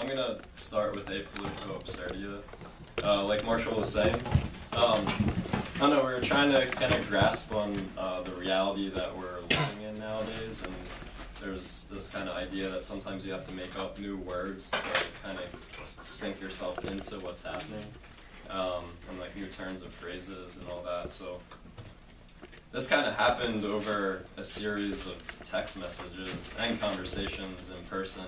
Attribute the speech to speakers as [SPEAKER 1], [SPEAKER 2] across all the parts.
[SPEAKER 1] I'm gonna start with A-Politico Absurdia. Like Marshall was saying, I don't know, we were trying to kind of grasp on the reality that we're living in nowadays, and there's this kind of idea that sometimes you have to make up new words to kind of sink yourself into what's happening, and like new turns of phrases and all that. So this kind of happened over a series of text messages and conversations in person,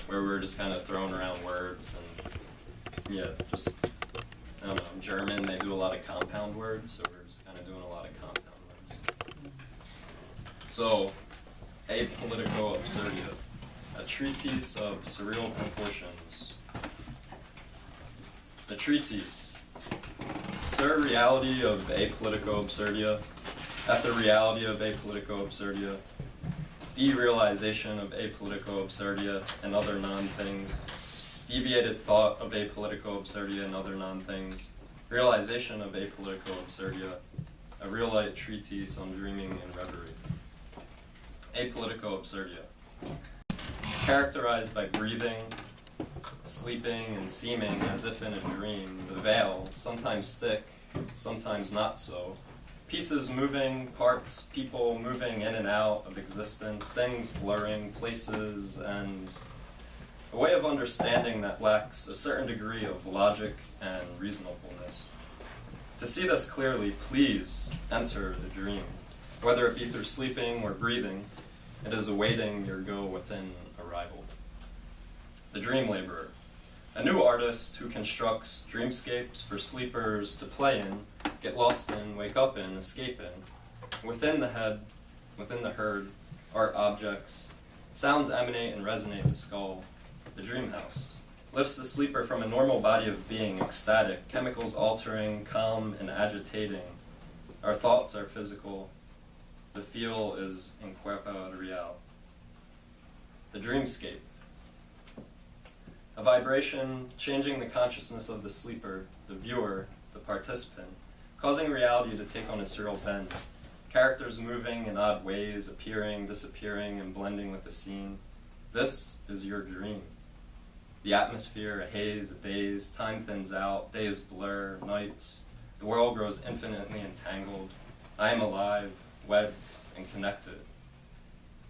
[SPEAKER 1] where we were just kind of throwing around words and, yeah, just, I don't know, in German they do a lot of compound words, so we're just kind of doing a lot of compound words. So, A-Politico Absurdia, a treatise of surreal proportions. The treatise. Surreality of A-Politico Absurdia, at the reality of A-Politico Absurdia, derealization of A-Politico Absurdia and other non-things, deviated thought of A-Politico Absurdia and other non-things, realization of A-Politico Absurdia, a real-light treatise on dreaming and reverie. A-Politico Absurdia, characterized by breathing, sleeping, and seeming as if in a dream, the veil, sometimes thick, sometimes not so, pieces moving, parts, people moving in and out of existence, things blurring, places, and a way of understanding that lacks a certain degree of logic and reasonableness. To see this clearly, please enter the dream. Whether it be through sleeping or breathing, it is awaiting your go within arrival. The Dream Laborer, a new artist who constructs dreamscapes for sleepers to play in, get lost in, wake up in, escape in. Within the head, within the herd, art objects, sounds emanate and resonate the skull. The dream house lifts the sleeper from a normal body of being, ecstatic, chemicals altering, calm and agitating. Our thoughts are physical. The feel is in cuerpo real. The dreamscape, a vibration changing the consciousness of the sleeper, the viewer, the participant, causing reality to take on a surreal bend. Characters moving in odd ways, appearing, disappearing, and blending with the scene. This is your dream. The atmosphere, a haze, a daze, time thins out, days blur, nights. The world grows infinitely entangled. I am alive, webbed, and connected.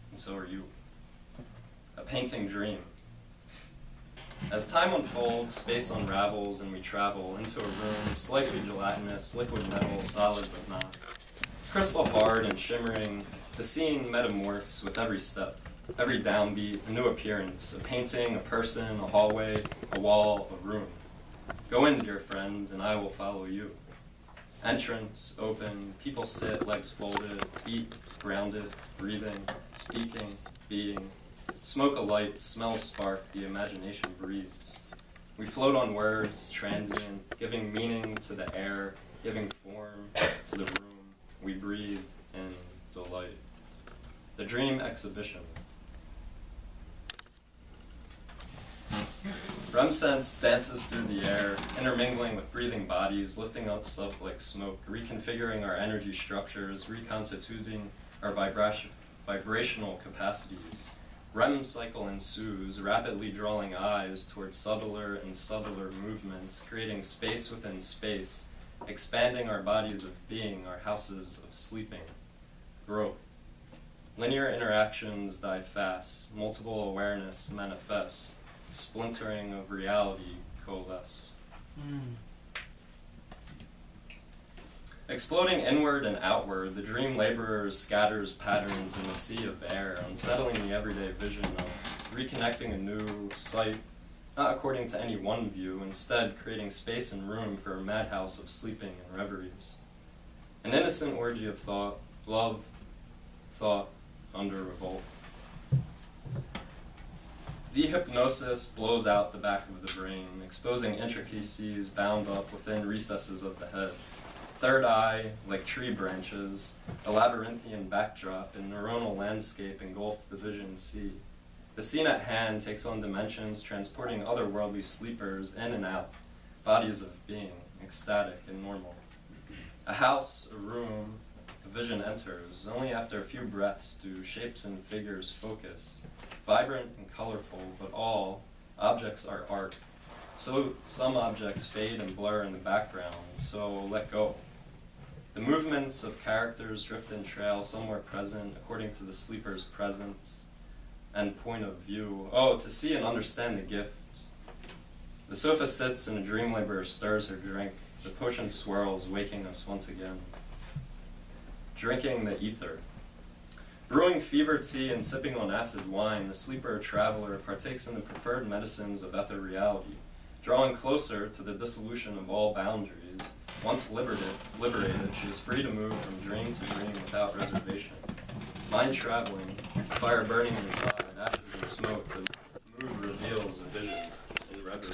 [SPEAKER 1] And so are you. A painting dream. As time unfolds, space unravels, and we travel into a room slightly gelatinous, liquid metal, solid but not. Crystal hard and shimmering, the scene metamorphs with every step, every downbeat, a new appearance, a painting, a person, a hallway, a wall, a room. Go in, dear friend, and I will follow you. Entrance, open, people sit, legs folded, feet grounded, breathing, speaking, being. Smoke alight, smells spark, the imagination breathes. We float on words, transient, giving meaning to the air, giving form to the room. We breathe in delight. The dream exhibition. REM sense dances through the air, intermingling with breathing bodies, lifting us up like smoke, reconfiguring our energy structures, reconstituting our vibrational capacities. REM cycle ensues, rapidly drawing eyes towards subtler and subtler movements, creating space within space, expanding our bodies of being, our houses of sleeping. Growth. Linear interactions die fast, multiple awareness manifests, splintering of reality coalesce. Exploding inward and outward, the dream laborer scatters patterns in the sea of air, unsettling the everyday vision of reconnecting a new sight, not according to any one view, instead creating space and room for a madhouse of sleeping and reveries. An innocent orgy of thought, love, thought, under revolt. Dehypnosis blows out the back of the brain, exposing intricacies bound up within recesses of the head. Third eye, like tree branches, a labyrinthian backdrop and neuronal landscape engulf the vision sea. The scene at hand takes on dimensions transporting otherworldly sleepers in and out, bodies of being, ecstatic and normal. A house, a room, a vision enters. Only after a few breaths do shapes and figures focus, vibrant and colorful, but all objects are art. So some objects fade and blur in the background, so let go. The movements of characters drift and trail somewhere present according to the sleeper's presence and point of view. Oh, to see and understand the gift. The sofa sits and a dream laborer stirs her drink. The potion swirls, waking us once again. Drinking the ether. Brewing fever tea and sipping on acid wine, the sleeper traveler partakes in the preferred medicines of ether reality, drawing closer to the dissolution of all boundaries. Once liberated, she is free to move from dream to dream without reservation. Mind traveling, fire burning inside, ashes and smoke, the mood reveals a vision in reverie.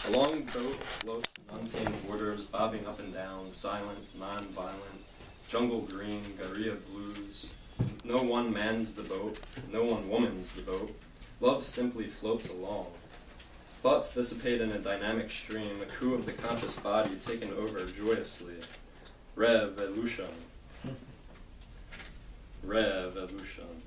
[SPEAKER 1] A long boat floats in untamed waters, bobbing up and down, silent, non-violent, jungle green, Garia blues. No one mans the boat, no one womans the boat. Love simply floats along. Thoughts dissipate in a dynamic stream, a coup of the conscious body taken over joyously. Revolution. Revolution.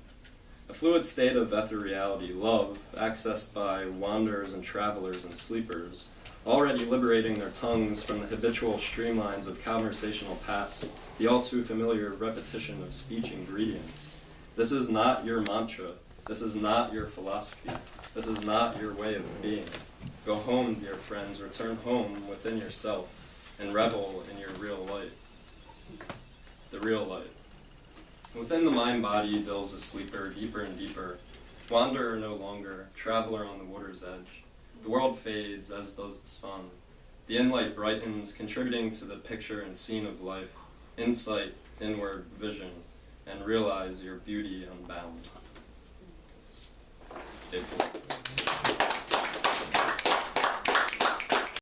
[SPEAKER 1] A fluid state of ether reality, love, accessed by wanderers and travelers and sleepers, already liberating their tongues from the habitual streamlines of conversational paths, the all too familiar repetition of speech ingredients. This is not your mantra. This is not your philosophy. This is not your way of being. Go home, dear friends, return home within yourself, and revel in your real light. The real light. Within the mind-body delves a sleeper, deeper and deeper, wanderer no longer, traveler on the water's edge. The world fades, as does the sun. The in-light brightens, contributing to the picture and scene of life, insight, inward vision, and realize your beauty unbound. A-Politico.